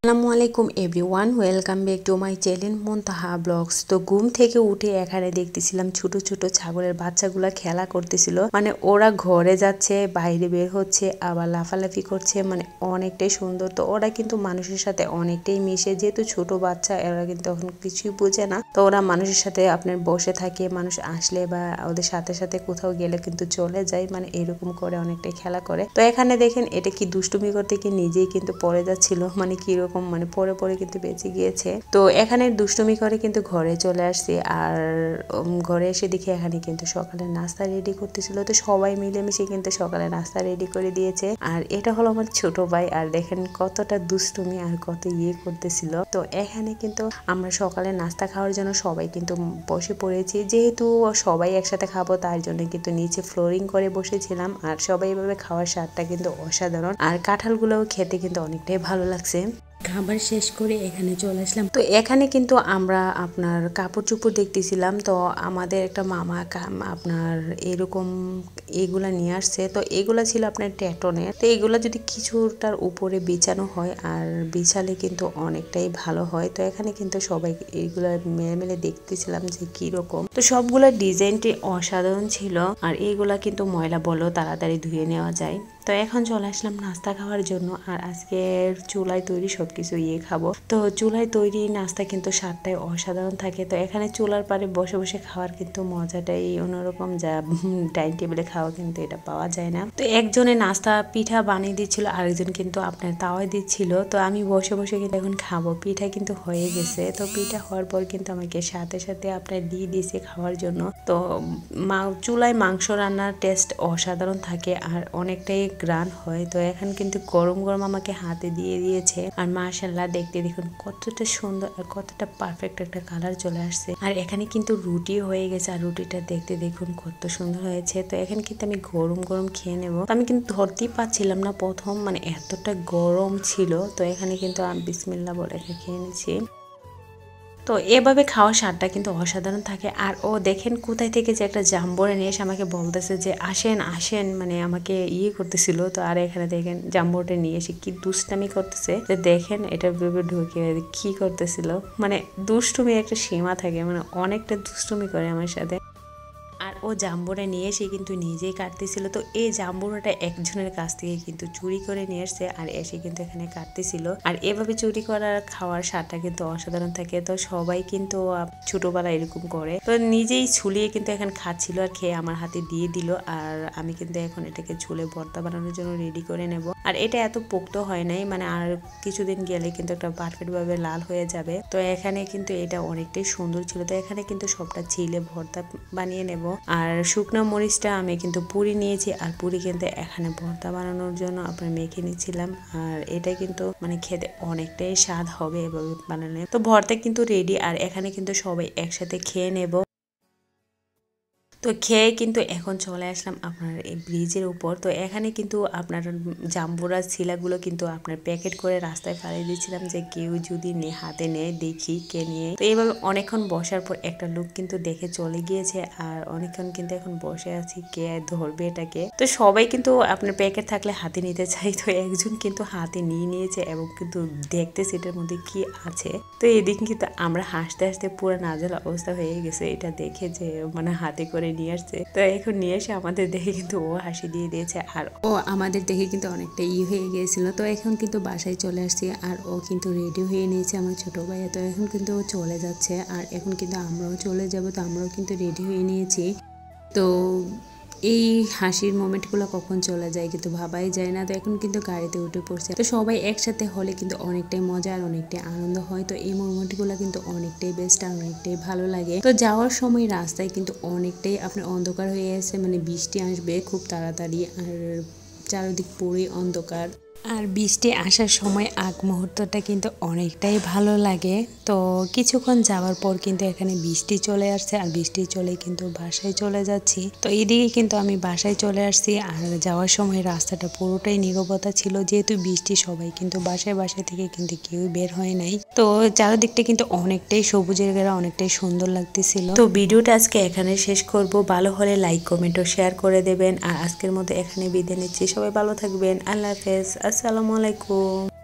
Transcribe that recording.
আসসালামু আলাইকুম everyone, welcome back to my channel Muntaha vlogs. তো ঘুম থেকে উঠে এখানে দেখতেছিলাম ছোট ছোট ছাগলের বাচ্চাগুলা খেলা করতেছিল। মানে ওরা ঘরে যাচ্ছে, বাইরে বের হচ্ছে, আবার লাফালাফি করছে, মানে অনেকটাই সুন্দর। তো ওরা কিন্তু মানুষের সাথে অনেকটাই মিশে, যেহেতু ছোট বাচ্চা এরা কিন্তু তখন কিছুই বোঝে না। তো ওরা মানুষের সাথে আপনার বসে থাকে, মানুষ আসলে বা ওদের সাথে সাথে কোথাও গেলে কিন্তু চলে যায়, মানে এরকম করে অনেকটাই খেলা করে। তো এখানে দেখেন এটা কি দুষ্টুমি করতে কি নিজেই কিন্তু পড়ে যাচ্ছিল, মানে কিরকম মানে পরে পরে কিন্তু বেঁচে গিয়েছে। তো এখানে দুষ্টুমি করে কিন্তু ঘরে চলে আসছি। আর ঘরে এসে দেখি এখানে কিন্তু সকালে নাস্তা রেডি করতেছিল। তো সবাই মিলেমিশে কিন্তু সকালে নাস্তা রেডি করে দিয়েছে। আর এটা হলো আমার ছোট ভাই। আর দেখেন কতটা দুষ্টুমি আর কত করতেছিল। তো এখানে কিন্তু আমরা সকালে নাস্তা খাওয়ার জন্য সবাই কিন্তু বসে পড়েছি, যেহেতু সবাই একসাথে খাবো তার জন্য কিন্তু নিচে ফ্লোরিং করে বসেছিলাম। আর সবাই এভাবে খাওয়ার স্বাদটা কিন্তু অসাধারণ। আর কাঁঠালগুলোও খেতে কিন্তু অনেকটাই ভালো লাগছে। খাবার শেষ করে এখানে চলে আসলাম। তো এখানে কিন্তু আমরা আপনার কাপড় চোপড় দেখতেছিলাম। তো আমাদের একটা মামা আপনার এরকম এগুলা নিয়ে আসছে। তো এগুলা ছিল আপনার ট্যাটনের। তো এগুলা যদি কিছুটার উপরে বিছানো হয় আর বিছালে কিন্তু অনেকটাই ভালো হয়। তো এখানে কিন্তু সবাই এইগুলা মেলে মেলে দেখতেছিলাম যে কিরকম। তো সবগুলা ডিজাইনটি অসাধারণ ছিল। আর এইগুলা কিন্তু ময়লা বলেও তাড়াতাড়ি ধুয়ে নেওয়া যায়। তো এখন চলে আসলাম নাস্তা খাওয়ার জন্য। আর আজকের চুলায় তৈরি সবকিছু খাবো। তো চুলায় তৈরি নাস্তা কিন্তু স্বাদটাই অসাধারণ থাকে। তো এখানে চুলার পারে বসে বসে খাওয়ার কিন্তু মজাটাই অন্যরকম, যা ডাইনিং টেবিলে খাওয়া কিন্তু এটা পাওয়া যায় না। তো একজনে নাস্তা পিঠা বানিয়ে দিচ্ছিল, আরেকজন কিন্তু আপনার তাওয়ায় দিচ্ছিল। তো আমি বসে বসে কিন্তু এখন খাবো। পিঠা কিন্তু হয়ে গেছে। তো পিঠা হওয়ার পর কিন্তু আমাকে সাথে সাথে আপনার দিয়ে দিয়েছে খাওয়ার জন্য। তো চুলায় মাংস রান্নার টেস্ট অসাধারণ থাকে আর অনেকটাই গ্রান হয়। তো এখন কিন্তু গরম গরম আমাকে হাতে দিয়ে দিয়েছে। আর মাশাআল্লাহ দেখতে দেখুন কতটা সুন্দর আর কতটা পারফেক্ট একটা কালার চলে আসছে। আর এখানে কিন্তু রুটি হয়ে গেছে। আর রুটিটা দেখতে দেখুন কত সুন্দর হয়েছে। তো এখানে কিন্তু আমি গরম গরম খেয়ে নেব। আমি কিন্তু ধরতেই পাচ্ছিলাম না প্রথম, মানে এতটা গরম ছিল। তো এখানে কিন্তু আমি বিসমিল্লাহ বলে খেয়ে নিচ্ছি। তো এভাবে খাওয়ার স্বাদটা কিন্তু অসাধারণ থাকে। আর ও দেখেন কোথায় থেকে যে একটা জাম্বুরা নিয়ে এসে আমাকে বলতেছে যে আসেন আসেন, মানে আমাকে করতেছিল। তো আর এখানে দেখেন জাম্বুরাটা নিয়ে এসে কি দুষ্টামি করতেছে। যে দেখেন এটা ভেবে ঢুকে কি করতেছিল, মানে দুষ্টুমি একটা সীমা থাকে, মানে অনেকটা দুষ্টুমি করে আমার সাথে। আর ও জাম্বুরা নিয়ে এসে কিন্তু নিজেই কাটতেছিল। তো এই জাম্বুরাটা একজনের কাছ থেকে কিন্তু চুরি করে নিয়ে আসছে আর এসে কিন্তু এখানে কাটতেছিল। আর এভাবে চুরি করার খাওয়ার স্বাদটা কিন্তু অসাধারণ থাকে। তো সবাই কিন্তু ছোটবেলায় এরকম করে। তো নিজেই ছুলিয়ে কিন্তু এখানে খাচ্ছিল আর খেয়ে আমার হাতে দিয়ে দিল। আর আমি কিন্তু এখন এটাকে ছুলে ভর্তা বানানোর জন্য রেডি করে নেব। আর এটা এত পোক্ত হয় নাই, মানে আর কিছুদিন গেলে কিন্তু একটা পারফেক্ট ভাবে লাল হয়ে যাবে। তো এখানে কিন্তু এটা অনেকটাই সুন্দর ছিল। তো এখানে কিন্তু সবটা ছিলে ভর্তা বানিয়ে নেব। আর শুকনো মরিচটা আমি কিন্তু পুরি নিয়েছি। আর পুরি কিন্তু এখানে ভর্তা বানানোর জন্য আপনার মেখে নিচ্ছিলাম। আর এটা কিন্তু মানে খেতে অনেকটাই স্বাদ হবে এভাবে বানালে। তো ভর্তা কিন্তু রেডি। আর এখানে কিন্তু সবাই একসাথে খেয়ে নেব। তো খেয়ে কিন্তু এখন চলে আসলাম আপনার এই ব্রিজের উপর। তো এখানে কিন্তু আপনার জাম্বুরা ছিলাগুলো কিন্তু আপনার প্যাকেট করে রাস্তায় ফেলে দিয়েছিলাম, যে কেউ যদি হাতে নেয় দেখি কে নিয়ে। তো এইভাবে অনেকক্ষণ বসার পর একটা লোক কিন্তু দেখে চলে গিয়েছে। আর অনেকক্ষণ কিন্তু এখন বসে আছি কে ধরবে এটাকে। তো সবাই কিন্তু আপনার প্যাকেট থাকলে হাতে নিতে চাই। তো একজন কিন্তু হাতে নিয়ে নিয়েছে এবং কিন্তু দেখতেছে এটার মধ্যে কি আছে। তো এদিন কিন্তু আমরা হাসতে হাসতে পুরো নাজেহাল অবস্থা হয়ে গেছে এটা দেখে, যে মানে হাতে করে নিয়ে আসছে। তো এখন নিয়ে এসে আমাদের দেখে কিন্তু ও হাসি দিয়ে দিয়েছে। আর ও আমাদের দেখে কিন্তু অনেকটা হয়ে গিয়েছিল। তো এখন কিন্তু বাসায় চলে আসছি। আর ও কিন্তু রেডি হয়ে নিয়েছে আমার ছোট ভাইয়া। তো এখন কিন্তু ও চলে যাচ্ছে। আর এখন কিন্তু আমরাও চলে যাব। তো আমরাও কিন্তু রেডি হয়ে নিয়েছি। তো এই হাসির মোমেন্টগুলো কখন চলে যায় কিন্তু ভাবাই যায় না। তো এখন কিন্তু গাড়িতে উঠে পড়ছে। তো সবাই একসাথে হলে কিন্তু অনেকটাই মজা আর অনেকটাই আনন্দ হয়। তো এই মোমেন্টগুলো কিন্তু অনেকটাই বেস্ট আর অনেকটাই ভালো লাগে। তো যাওয়ার সময় রাস্তায় কিন্তু অনেকটাই আপনার অন্ধকার হয়ে আছে, মানে বৃষ্টি আসবে খুব তাড়াতাড়ি। আর চারিদিক পুরোই অন্ধকার। আর বৃষ্টি আসার সময় আগ মুহূর্তটা কিন্তু অনেকটাই ভালো লাগে। তো কিছুক্ষণ যাওয়ার পর কিন্তু এখানে বৃষ্টি চলে আসছে। আর বৃষ্টি চলে কিন্তু বাসায় চলে যাচ্ছি। তো এইদিকে কিন্তু আমি বাসায় চলে আসছি। আর যাওয়ার সময় রাস্তাটা পুরোটাই নীরবতা ছিল, যেহেতু বৃষ্টি সবাই কিন্তু বাসায় থেকে কিন্তু কেউ বের হয় নাই। তো চারিদিকটা কিন্তু অনেকটাই সবুজের ঘেরা, অনেকটাই সুন্দর লাগতেছিল। তো ভিডিওটা আজকে এখানে শেষ করব। ভালো হলে লাইক কমেন্ট ও শেয়ার করে দেবেন। আর আজকের মতো এখানে বিদায় নিচ্ছি। সবাই ভালো থাকবেন। আল্লাহ হাফেজ। আসসালামু আলাইকুম।